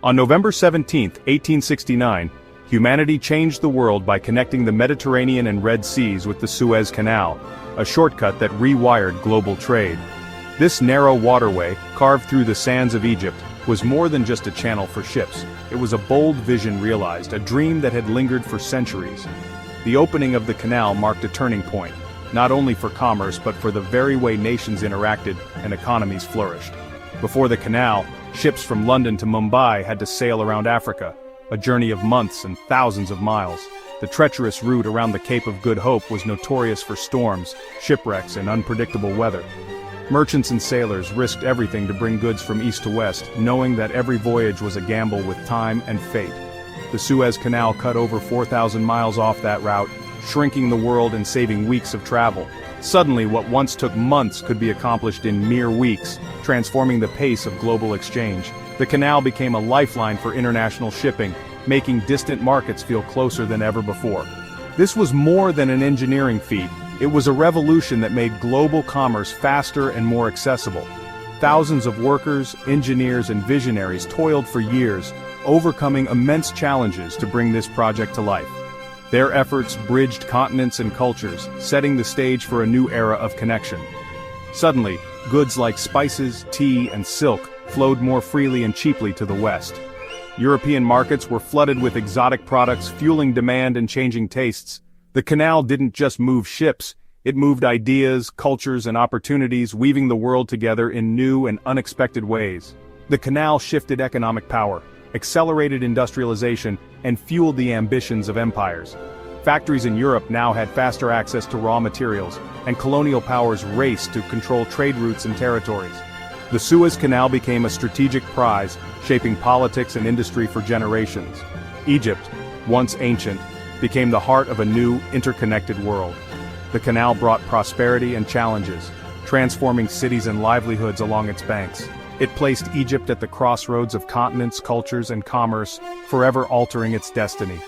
On November 17, 1869, humanity changed the world by connecting the Mediterranean and Red Seas with the Suez Canal, a shortcut that rewired global trade. This narrow waterway, carved through the sands of Egypt, was more than just a channel for ships. It was a bold vision realized, a dream that had lingered for centuries. The opening of the canal marked a turning point, not only for commerce but for the very way nations interacted and economies flourished. Before the canal, ships from London to Mumbai had to sail around Africa, a journey of months and thousands of miles. The treacherous route around the Cape of Good Hope was notorious for storms, shipwrecks, and unpredictable weather. Merchants and sailors risked everything to bring goods from east to west, knowing that every voyage was a gamble with time and fate. The Suez Canal cut over 4,000 miles off that route, shrinking the world and saving weeks of travel. Suddenly, what once took months could be accomplished in mere weeks, transforming the pace of global exchange. The canal became a lifeline for international shipping, making distant markets feel closer than ever before. This was more than an engineering feat. It was a revolution that made global commerce faster and more accessible. Thousands of workers, engineers, and visionaries toiled for years, overcoming immense challenges to bring this project to life. Their efforts bridged continents and cultures, setting the stage for a new era of connection. Suddenly, goods like spices, tea, and silk flowed more freely and cheaply to the West. European markets were flooded with exotic products, fueling demand and changing tastes. The canal didn't just move ships, it moved ideas, cultures, and opportunities, weaving the world together in new and unexpected ways. The canal shifted economic power, accelerated industrialization, and fueled the ambitions of empires. Factories in Europe now had faster access to raw materials, and colonial powers raced to control trade routes and territories. The Suez Canal became a strategic prize, shaping politics and industry for generations. Egypt, once ancient, became the heart of a new, interconnected world. The canal brought prosperity and challenges, transforming cities and livelihoods along its banks. It placed Egypt at the crossroads of continents, cultures, and commerce, forever altering its destiny.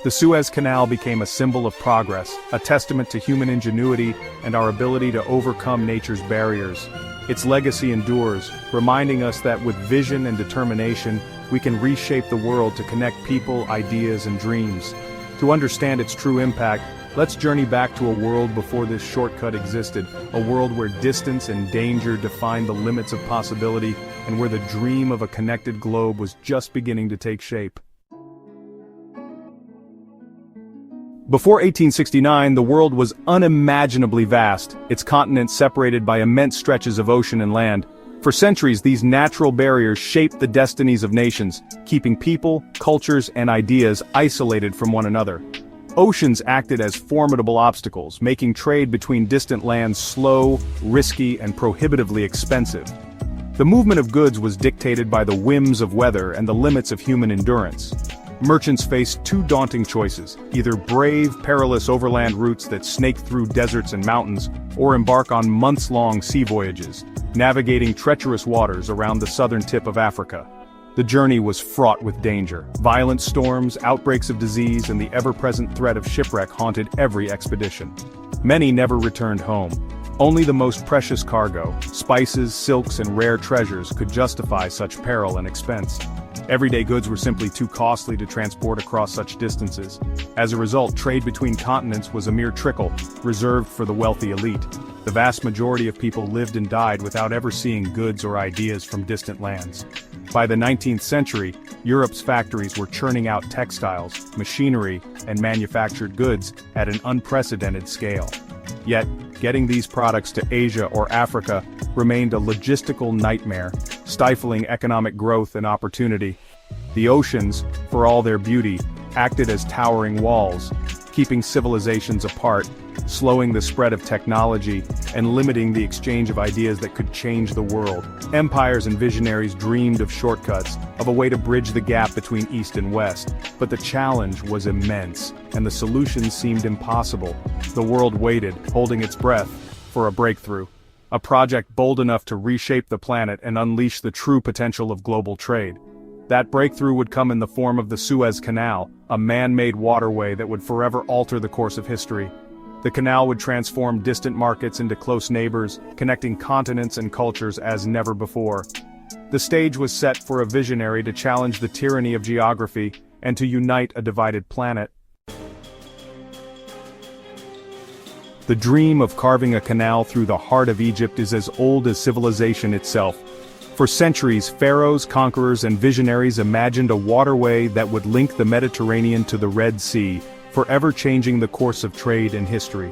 The Suez Canal became a symbol of progress, a testament to human ingenuity and our ability to overcome nature's barriers. Its legacy endures, reminding us that with vision and determination, we can reshape the world to connect people, ideas, and dreams. To understand its true impact, let's journey back to a world before this shortcut existed, a world where distance and danger defined the limits of possibility, and where the dream of a connected globe was just beginning to take shape. Before 1869, the world was unimaginably vast, its continents separated by immense stretches of ocean and land. For centuries, these natural barriers shaped the destinies of nations, keeping people, cultures, and ideas isolated from one another. Oceans acted as formidable obstacles, making trade between distant lands slow, risky, and prohibitively expensive. The movement of goods was dictated by the whims of weather and the limits of human endurance. Merchants faced two daunting choices: either brave, perilous overland routes that snake through deserts and mountains, or embark on months-long sea voyages, navigating treacherous waters around the southern tip of Africa. The journey was fraught with danger. Violent storms, outbreaks of disease, and the ever-present threat of shipwreck haunted every expedition. Many never returned home. Only the most precious cargo, spices, silks, and rare treasures could justify such peril and expense. Everyday goods were simply too costly to transport across such distances. As a result, trade between continents was a mere trickle, reserved for the wealthy elite. The vast majority of people lived and died without ever seeing goods or ideas from distant lands. By the 19th century, Europe's factories were churning out textiles, machinery, and manufactured goods at an unprecedented scale. Yet, getting these products to Asia or Africa remained a logistical nightmare, stifling economic growth and opportunity. The oceans, for all their beauty, acted as towering walls, keeping civilizations apart, slowing the spread of technology, and limiting the exchange of ideas that could change the world. Empires and visionaries dreamed of shortcuts, of a way to bridge the gap between East and West. But the challenge was immense, and the solutions seemed impossible. The world waited, holding its breath, for a breakthrough. A project bold enough to reshape the planet and unleash the true potential of global trade. That breakthrough would come in the form of the Suez Canal, a man-made waterway that would forever alter the course of history. The canal would transform distant markets into close neighbors, connecting continents and cultures as never before. The stage was set for a visionary to challenge the tyranny of geography and to unite a divided planet. The dream of carving a canal through the heart of Egypt is as old as civilization itself. For centuries, pharaohs, conquerors, and visionaries imagined a waterway that would link the Mediterranean to the Red Sea, forever changing the course of trade and history.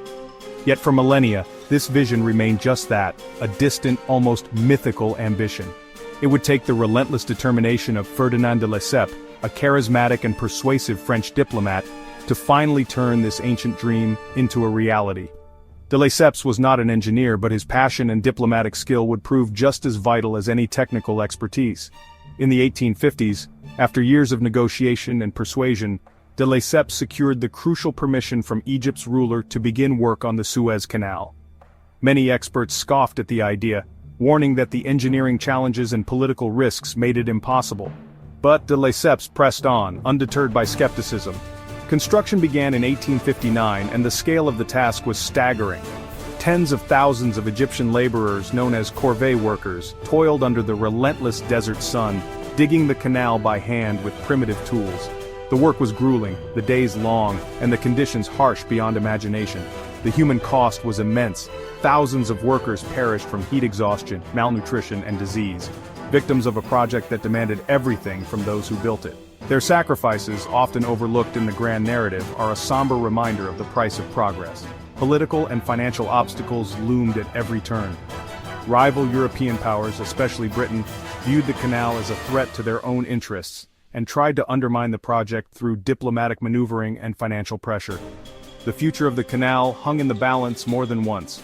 Yet for millennia, this vision remained just that, a distant, almost mythical ambition. It would take the relentless determination of Ferdinand de Lesseps, a charismatic and persuasive French diplomat, to finally turn this ancient dream into a reality. De Lesseps was not an engineer, but his passion and diplomatic skill would prove just as vital as any technical expertise. In the 1850s, after years of negotiation and persuasion, de Lesseps secured the crucial permission from Egypt's ruler to begin work on the Suez Canal. Many experts scoffed at the idea, warning that the engineering challenges and political risks made it impossible. But de Lesseps pressed on, undeterred by skepticism. Construction began in 1859, and the scale of the task was staggering. Tens of thousands of Egyptian laborers, known as corvée workers, toiled under the relentless desert sun, digging the canal by hand with primitive tools. The work was grueling, the days long, and the conditions harsh beyond imagination. The human cost was immense. Thousands of workers perished from heat exhaustion, malnutrition, and disease, victims of a project that demanded everything from those who built it. Their sacrifices, often overlooked in the grand narrative, are a somber reminder of the price of progress. Political and financial obstacles loomed at every turn. Rival European powers, especially Britain, viewed the canal as a threat to their own interests, and tried to undermine the project through diplomatic maneuvering and financial pressure. The future of the canal hung in the balance more than once.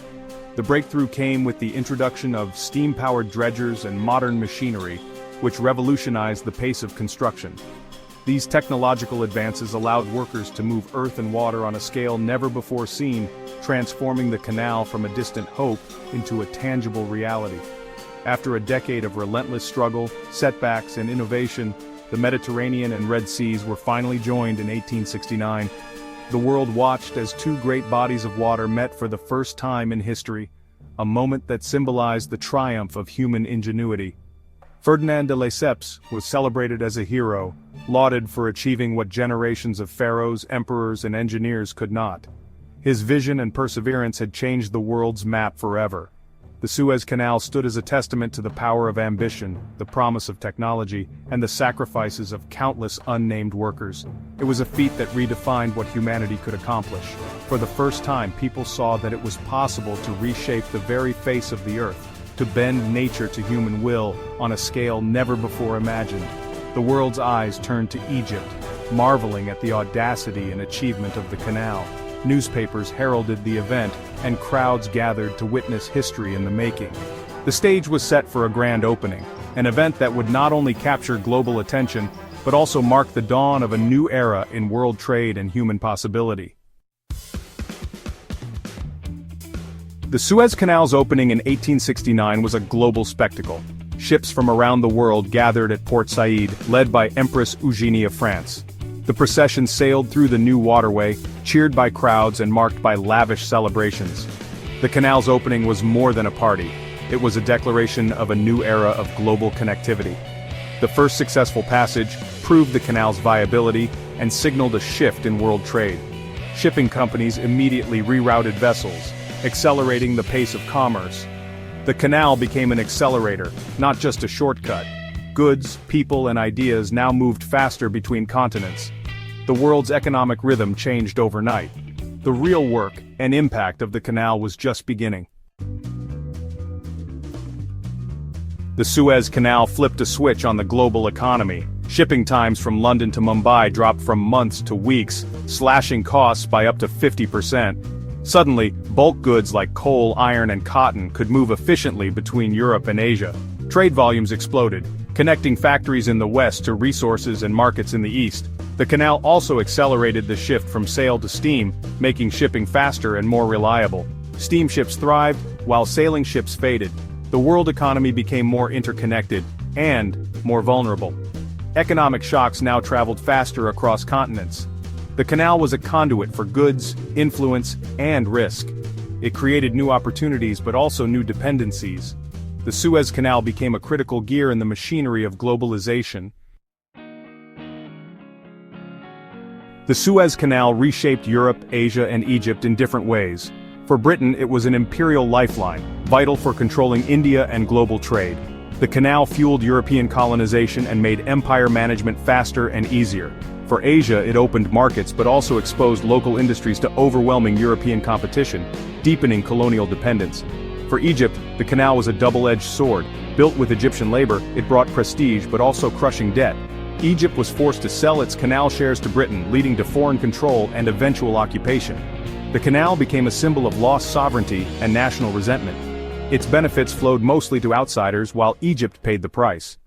The breakthrough came with the introduction of steam-powered dredgers and modern machinery, which revolutionized the pace of construction. These technological advances allowed workers to move earth and water on a scale never before seen, transforming the canal from a distant hope into a tangible reality. After a decade of relentless struggle, setbacks, and innovation, the Mediterranean and Red Seas were finally joined in 1869. The world watched as two great bodies of water met for the first time in history, a moment that symbolized the triumph of human ingenuity. Ferdinand de Lesseps was celebrated as a hero, lauded for achieving what generations of pharaohs, emperors, and engineers could not. His vision and perseverance had changed the world's map forever. The Suez Canal stood as a testament to the power of ambition, the promise of technology, and the sacrifices of countless unnamed workers. It was a feat that redefined what humanity could accomplish. For the first time, people saw that it was possible to reshape the very face of the earth, to bend nature to human will on a scale never before imagined. The world's eyes turned to Egypt, marveling at the audacity and achievement of the canal. Newspapers heralded the event, and crowds gathered to witness history in the making. The stage was set for a grand opening, an event that would not only capture global attention, but also mark the dawn of a new era in world trade and human possibility. The Suez Canal's opening in 1869 was a global spectacle. Ships from around the world gathered at Port Said, led by Empress Eugenie of France. The procession sailed through the new waterway, cheered by crowds and marked by lavish celebrations. The canal's opening was more than a party. It was a declaration of a new era of global connectivity. The first successful passage proved the canal's viability and signaled a shift in world trade. Shipping companies immediately rerouted vessels, accelerating the pace of commerce. The canal became an accelerator, not just a shortcut. Goods, people, and ideas now moved faster between continents. The world's economic rhythm changed overnight. The real work and impact of the canal was just beginning. The Suez Canal flipped a switch on the global economy. Shipping times from London to Mumbai dropped from months to weeks, slashing costs by up to 50%. Suddenly, bulk goods like coal, iron, and cotton could move efficiently between Europe and Asia. Trade volumes exploded, connecting factories in the West to resources and markets in the East. The canal also accelerated the shift from sail to steam, making shipping faster and more reliable. Steamships thrived, while sailing ships faded. The world economy became more interconnected, and more vulnerable. Economic shocks now traveled faster across continents. The canal was a conduit for goods, influence, and risk. It created new opportunities but also new dependencies. the Suez Canal became a critical gear in the machinery of globalization. The Suez Canal reshaped Europe, Asia, and Egypt in different ways. For Britain, it was an imperial lifeline, vital for controlling India and global trade. The canal fueled European colonization and made empire management faster and easier. For Asia, it opened markets but also exposed local industries to overwhelming European competition, deepening colonial dependence. For Egypt, the canal was a double-edged sword. Built with Egyptian labor, it brought prestige but also crushing debt. Egypt was forced to sell its canal shares to Britain, leading to foreign control and eventual occupation. The canal became a symbol of lost sovereignty and national resentment. Its benefits flowed mostly to outsiders while Egypt paid the price.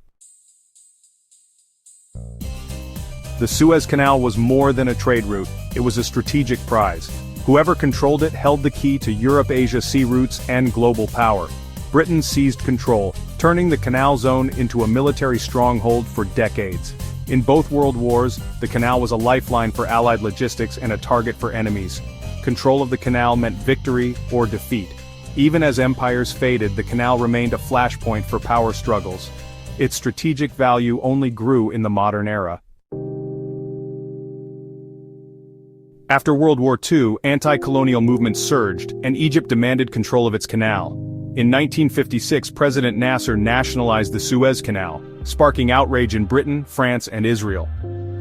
The Suez Canal was more than a trade route, it was a strategic prize. Whoever controlled it held the key to Europe-Asia sea routes and global power. Britain seized control, turning the canal zone into a military stronghold for decades. In both world wars, the canal was a lifeline for Allied logistics and a target for enemies. Control of the canal meant victory or defeat. Even as empires faded, the canal remained a flashpoint for power struggles. Its strategic value only grew in the modern era. After World War II, anti-colonial movements surged, and Egypt demanded control of its canal. In 1956, President Nasser nationalized the Suez Canal, sparking outrage in Britain, France, and Israel.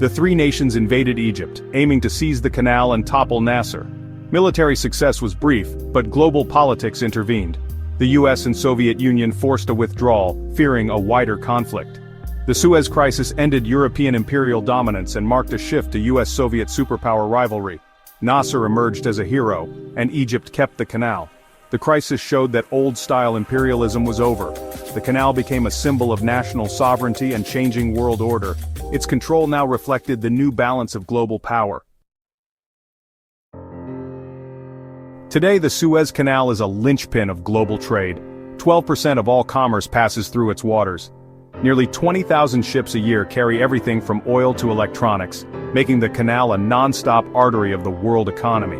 The three nations invaded Egypt, aiming to seize the canal and topple Nasser. Military success was brief, but global politics intervened. The US and Soviet Union forced a withdrawal, fearing a wider conflict. The Suez Crisis ended European imperial dominance and marked a shift to US-Soviet superpower rivalry. Nasser emerged as a hero, and Egypt kept the canal. The crisis showed that old-style imperialism was over. The canal became a symbol of national sovereignty and changing world order. Its control now reflected the new balance of global power. Today, the Suez Canal is a linchpin of global trade. 12% of all commerce passes through its waters. Nearly 20,000 ships a year carry everything from oil to electronics, making the canal a non-stop artery of the world economy.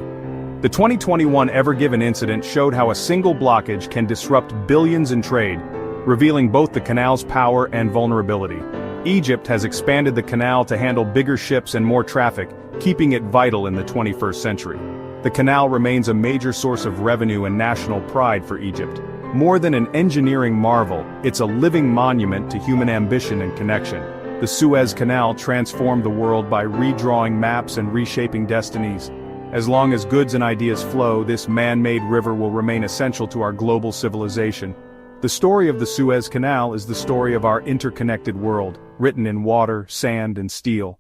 The 2021 Ever Given incident showed how a single blockage can disrupt billions in trade, revealing both the canal's power and vulnerability. Egypt has expanded the canal to handle bigger ships and more traffic, keeping it vital in the 21st century. The canal remains a major source of revenue and national pride for Egypt. More than an engineering marvel, it's a living monument to human ambition and connection. The Suez Canal transformed the world by redrawing maps and reshaping destinies. As long as goods and ideas flow, this man-made river will remain essential to our global civilization. The story of the Suez Canal is the story of our interconnected world, written in water, sand, and steel.